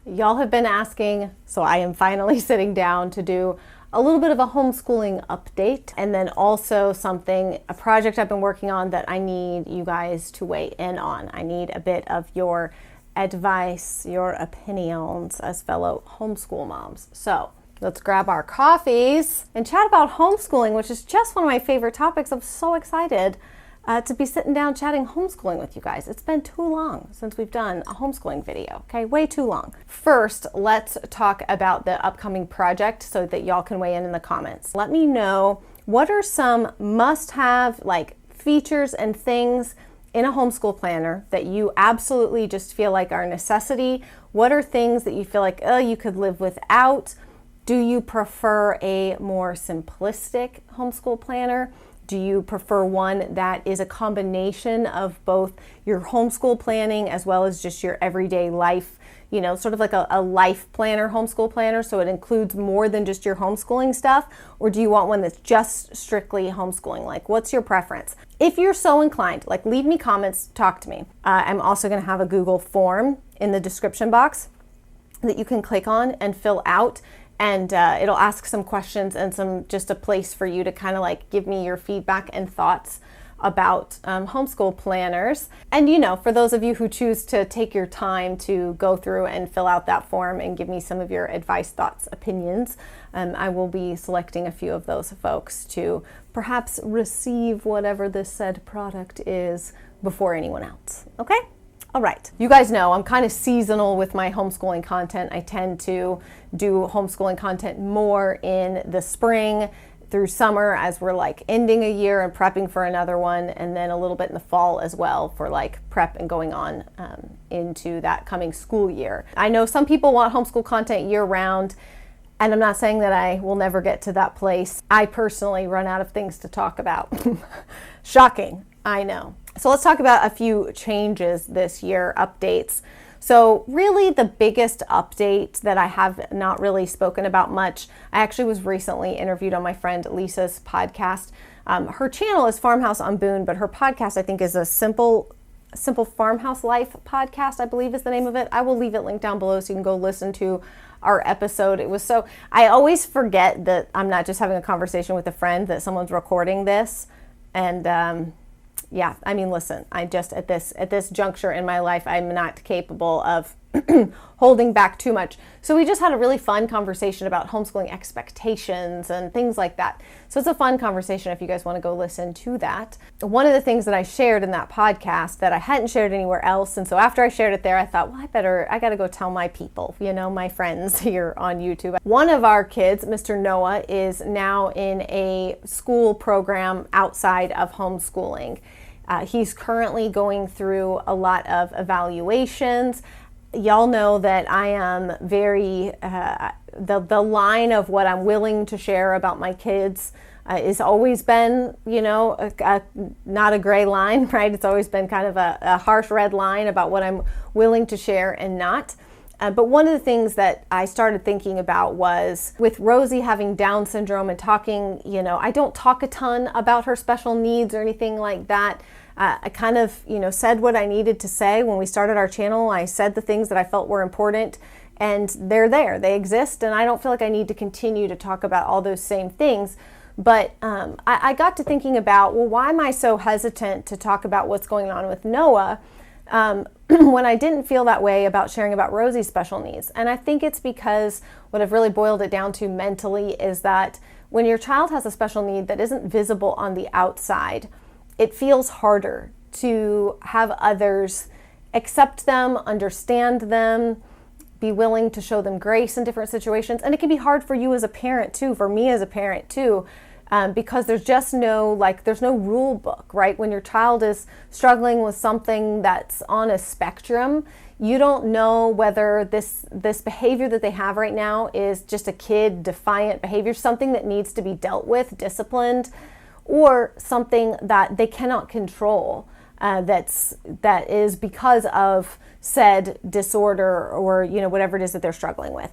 Y'all have been asking, so I am finally sitting down to do a little bit of a homeschooling update, and then also a project I've been working on that I need you guys to weigh in on. I need a bit of your advice, your opinions as fellow homeschool moms. So let's grab our coffees and chat about homeschooling, which is just one of my favorite topics. I'm so excited to be sitting down chatting homeschooling with you guys. It's been too long since we've done a homeschooling video, okay? Way too long. First, let's talk about the upcoming project so that y'all can weigh in the comments. Let me know what are some must-have features and things in a homeschool planner that you absolutely just feel like are a necessity. What are things that you feel like, you could live without? Do you prefer a more simplistic homeschool planner? Do you prefer one that is a combination of both your homeschool planning as well as just your everyday life, sort of like a life planner, homeschool planner, so it includes more than just your homeschooling stuff? Or do you want one that's just strictly homeschooling? What's your preference? If you're so inclined, leave me comments, talk to me. I'm also going to have a Google form in the description box that you can click on and fill out. And it'll ask some questions and just a place for you to kind of give me your feedback and thoughts about homeschool planners. And for those of you who choose to take your time to go through and fill out that form and give me some of your advice, thoughts, opinions, I will be selecting a few of those folks to perhaps receive whatever this said product is before anyone else. Okay? All right, you guys know I'm kind of seasonal with my homeschooling content. I tend to do homeschooling content more in the spring through summer as we're ending a year and prepping for another one, and then a little bit in the fall as well for prep and going on into that coming school year. I know some people want homeschool content year round, and I'm not saying that I will never get to that place. I personally run out of things to talk about. Shocking, I know. So let's talk about a few changes this year, updates. So really the biggest update that I have not really spoken about much, I actually was recently interviewed on my friend Lisa's podcast. Her channel is Farmhouse on Boone, but her podcast I think is a Simple Farmhouse Life podcast, I believe is the name of it. I will leave it linked down below so you can go listen to our episode. I always forget that I'm not just having a conversation with a friend, that someone's recording this. And yeah, listen, I just at this juncture in my life, I'm not capable of holding back too much. So we just had a really fun conversation about homeschooling expectations and things like that. So it's a fun conversation if you guys want to go listen to that. One of the things that I shared in that podcast that I hadn't shared anywhere else, and so after I shared it there, I thought, well, I got to go tell my people, my friends here on YouTube. One of our kids, Mr. Noah, is now in a school program outside of homeschooling. He's currently going through a lot of evaluations. Y'all know that I am very, the line of what I'm willing to share about my kids has always been, not a gray line, right? It's always been kind of a harsh red line about what I'm willing to share and not. But one of the things that I started thinking about was with Rosie having Down syndrome and talking, I don't talk a ton about her special needs or anything like that. I kind of, said what I needed to say when we started our channel. I said the things that I felt were important, and they're there. They exist, and I don't feel like I need to continue to talk about all those same things. But I got to thinking about, well, why am I so hesitant to talk about what's going on with Noah when I didn't feel that way about sharing about Rosie's special needs? And I think it's because what I've really boiled it down to mentally is that when your child has a special need that isn't visible on the outside, it feels harder to have others accept them, understand them, be willing to show them grace in different situations. And it can be hard for you as a parent too, for me as a parent too, because there's just there's no rule book, right? When your child is struggling with something that's on a spectrum, you don't know whether this behavior that they have right now is just a kid defiant behavior, something that needs to be dealt with, disciplined, or something that they cannot control, that is because of said disorder or whatever it is that they're struggling with.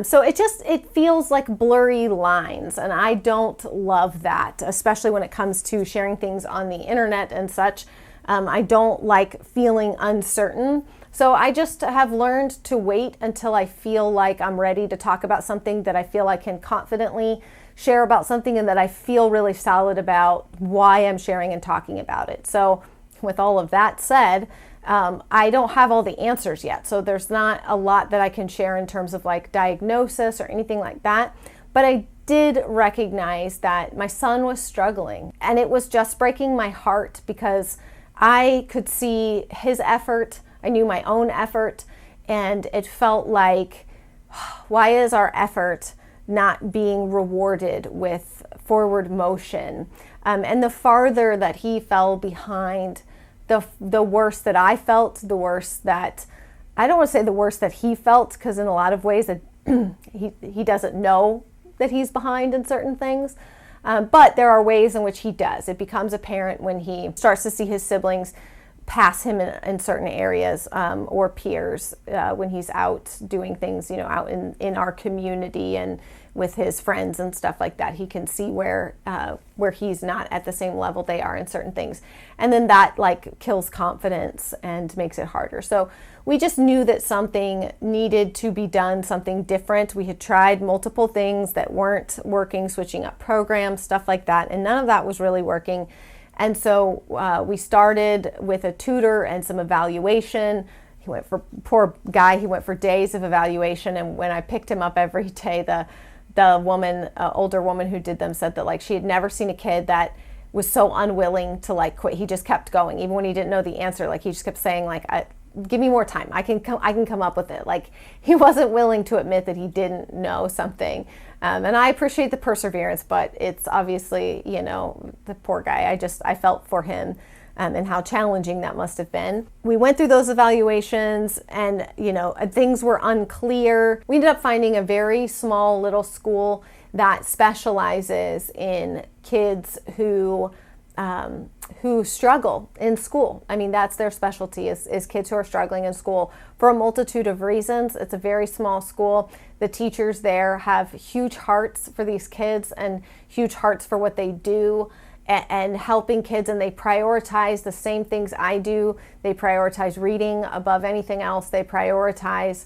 So it feels like blurry lines, and I don't love that, especially when it comes to sharing things on the internet and such. I don't like feeling uncertain So I just have learned to wait until I feel like I'm ready to talk about something, that I feel I can confidently share about something, and that I feel really solid about why I'm sharing and talking about it. So with all of that said, I don't have all the answers yet. So there's not a lot that I can share in terms of like diagnosis or anything like that. But I did recognize that my son was struggling, and it was just breaking my heart because I could see his effort. I knew my own effort, and it felt like, why is our effort not being rewarded with forward motion? And the farther that he fell behind, the worse that I felt, the worse that, I don't want to say the worse that he felt, because in a lot of ways that he doesn't know that he's behind in certain things. But there are ways in which he does. It becomes apparent when he starts to see his siblings pass him in certain areas, or peers, when he's out doing things, out in our community and with his friends and stuff like that. He can see where he's not at the same level they are in certain things. And then that like kills confidence and makes it harder. So we just knew that something needed to be done, something different. We had tried multiple things that weren't working, switching up programs, stuff like that, and none of that was really working. And so we started with a tutor and some evaluation. He went for, poor guy, he went for days of evaluation. And when I picked him up every day, the woman, older woman who did them, said that like she had never seen a kid that was so unwilling to like quit. He just kept going, even when he didn't know the answer. Like he just kept saying like, give me more time. I can come up with it. Like he wasn't willing to admit that he didn't know something. And I appreciate the perseverance, but it's obviously, the poor guy. I felt for him, and how challenging that must have been. We went through those evaluations, and, things were unclear. We ended up finding a very small little school that specializes in kids who struggle in school. I mean, that's their specialty, is kids who are struggling in school for a multitude of reasons. It's a very small school. The teachers there have huge hearts for these kids and huge hearts for what they do and helping kids, and they prioritize the same things I do. They prioritize reading above anything else. They prioritize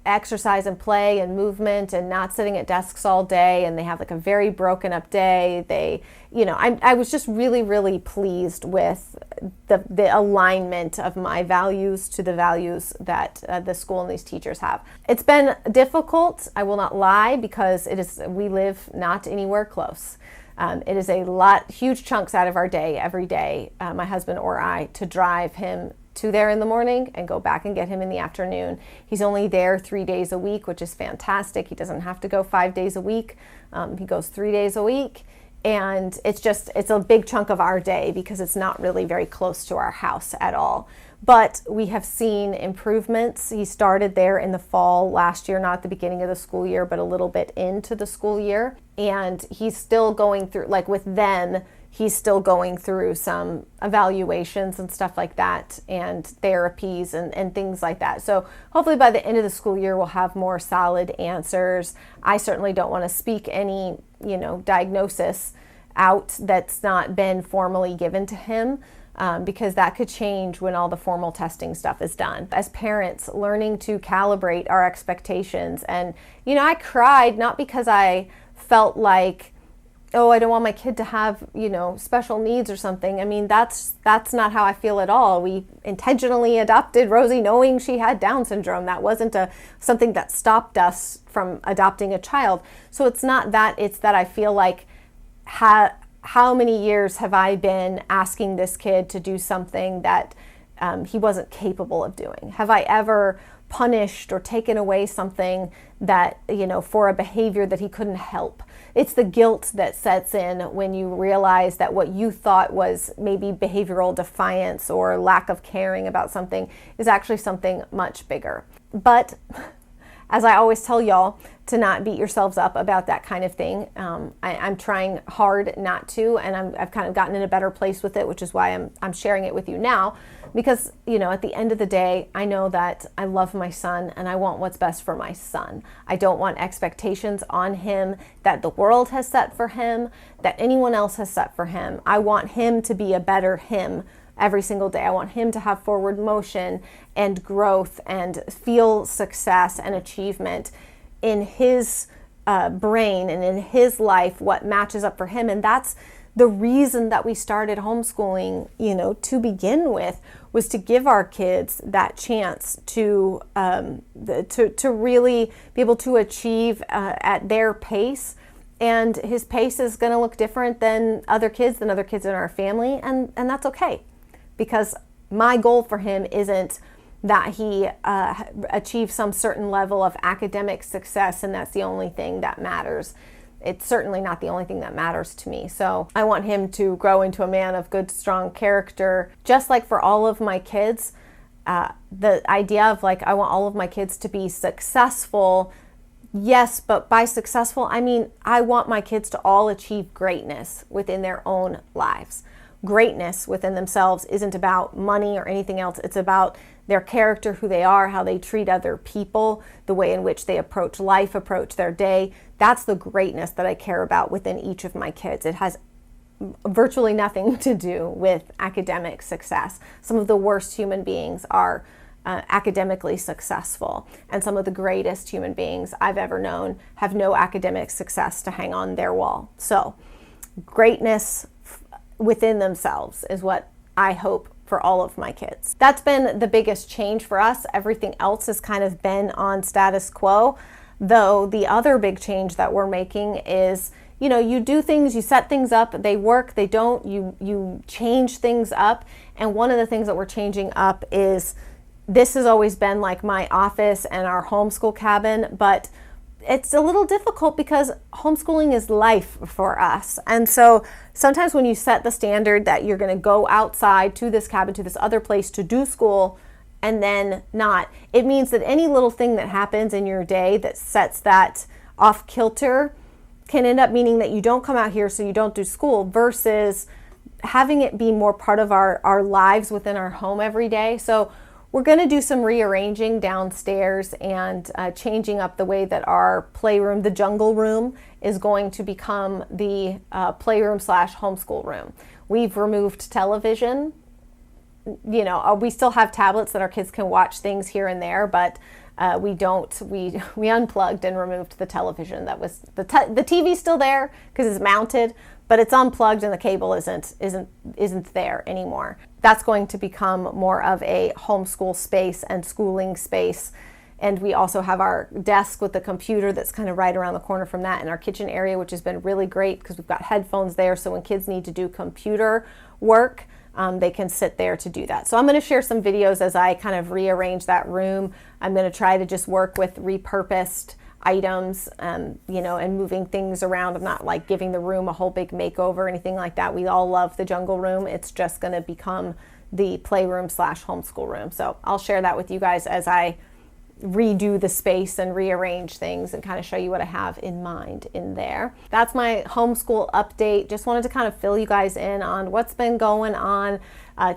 exercise and play and movement and not sitting at desks all day, and they have like a very broken up day. I was just really, really pleased with the alignment of my values to the values that the school and these teachers have. It's been difficult, I will not lie, because we live not anywhere close. It is huge chunks out of our day every day, my husband or I, to drive him to there in the morning and go back and get him in the afternoon. He's only there 3 days a week, which is fantastic. He doesn't have to go 5 days a week. He goes 3 days a week. And it's a big chunk of our day because it's not really very close to our house at all. But we have seen improvements. He started there in the fall last year, not at the beginning of the school year, but a little bit into the school year. And he's still going through, like with them, he's still going through some evaluations and stuff like that, and therapies and things like that. So hopefully by the end of the school year, we'll have more solid answers. I certainly don't want to speak any, diagnosis out that's not been formally given to him, because that could change when all the formal testing stuff is done. As parents, learning to calibrate our expectations. And, I cried not because I felt like, oh, I don't want my kid to have, special needs or something. I mean, that's not how I feel at all. We intentionally adopted Rosie knowing she had Down syndrome. That wasn't something that stopped us from adopting a child. So it's not that, it's that I feel like how many years have I been asking this kid to do something that he wasn't capable of doing? Have I ever punished or taken away something that, for a behavior that he couldn't help? It's the guilt that sets in when you realize that what you thought was maybe behavioral defiance or lack of caring about something is actually something much bigger. But as I always tell y'all, to not beat yourselves up about that kind of thing. I'm trying hard not to, and I've kind of gotten in a better place with it, which is why I'm sharing it with you now. Because, at the end of the day, I know that I love my son and I want what's best for my son. I don't want expectations on him that the world has set for him, that anyone else has set for him. I want him to be a better him every single day. I want him to have forward motion and growth and feel success and achievement in his brain and in his life, what matches up for him. And that's the reason that we started homeschooling, to begin with, was to give our kids that chance to really be able to achieve at their pace. And his pace is going to look different than other kids in our family, and that's okay, because my goal for him isn't that he achieve some certain level of academic success and that's the only thing that matters. It's certainly not the only thing that matters to me. So I want him to grow into a man of good, strong character. Just like for all of my kids, the idea of I want all of my kids to be successful. Yes, but by successful, I mean, I want my kids to all achieve greatness within their own lives. Greatness within themselves isn't about money or anything else. It's about their character, who they are, how they treat other people, the way in which they approach life, approach their day. That's the greatness that I care about within each of my kids. It has virtually nothing to do with academic success. Some of the worst human beings are academically successful, and some of the greatest human beings I've ever known have no academic success to hang on their wall. So greatness within themselves is what I hope for all of my kids. That's been the biggest change for us. Everything else has kind of been on status quo, though the other big change that we're making is, you do things, you set things up, they work, they don't, you change things up. And one of the things that we're changing up is, this has always been like my office and our homeschool cabin, but it's a little difficult because homeschooling is life for us. And so sometimes when you set the standard that you're going to go outside to this cabin, to this other place to do school, and then not, it means that any little thing that happens in your day that sets that off kilter can end up meaning that you don't come out here, so you don't do school, versus having it be more part of our lives within our home every day. So we're going to do some rearranging downstairs and changing up the way that our playroom, the jungle room, is going to become the playroom / homeschool room. We've removed television. We still have tablets that our kids can watch things here and there, but we don't. We unplugged and removed the television. That was the TV's still there because it's mounted, but it's unplugged and the cable isn't there anymore. That's going to become more of a homeschool space and schooling space. And we also have our desk with the computer that's kind of right around the corner from that, and our kitchen area, which has been really great because we've got headphones there. So when kids need to do computer work, they can sit there to do that. So I'm going to share some videos as I kind of rearrange that room. I'm going to try to just work with repurposed items, and moving things around. I'm not giving the room a whole big makeover or anything like that. We all love the jungle room. It's just going to become the playroom / homeschool room. So I'll share that with you guys as I redo the space and rearrange things and kind of show you what I have in mind in there. That's my homeschool update. Just wanted to kind of fill you guys in on what's been going on,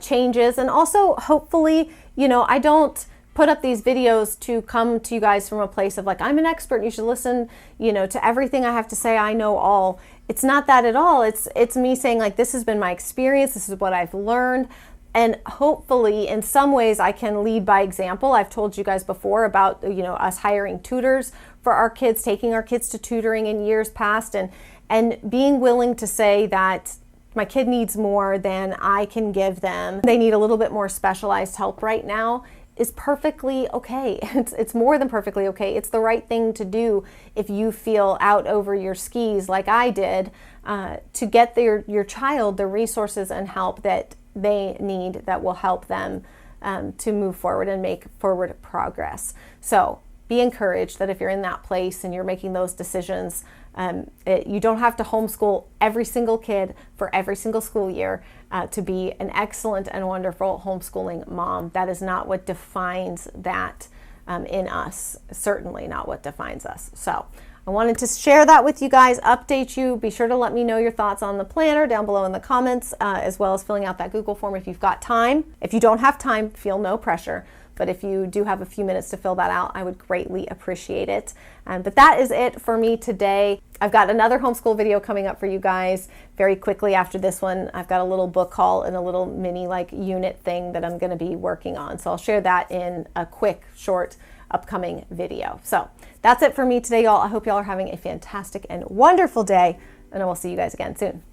changes, and also hopefully, I don't put up these videos to come to you guys from a place of I'm an expert, you should listen, to everything I have to say, I know all. It's not that at all. It's me saying this has been my experience, this is what I've learned, and hopefully in some ways I can lead by example. I've told you guys before about, us hiring tutors for our kids, taking our kids to tutoring in years past, and being willing to say that my kid needs more than I can give them. They need a little bit more specialized help right now. Is perfectly okay. It's more than perfectly okay. It's the right thing to do if you feel out over your skis like I did, to get your child the resources and help that they need that will help them to move forward and make forward progress. So be encouraged that if you're in that place and you're making those decisions, you don't have to homeschool every single kid for every single school year to be an excellent and wonderful homeschooling mom. That is not what defines that in us. Certainly not what defines us. So I wanted to share that with you guys, update you. Be sure to let me know your thoughts on the planner down below in the comments, as well as filling out that Google form if you've got time. If you don't have time, feel no pressure. but if you do have a few minutes to fill that out, I would greatly appreciate it. But that is it for me today. I've got another homeschool video coming up for you guys very quickly after this one. I've got a little book haul and a little mini unit thing that I'm going to be working on. So I'll share that in a quick, short, upcoming video. So that's it for me today, y'all. I hope y'all are having a fantastic and wonderful day, and I will see you guys again soon.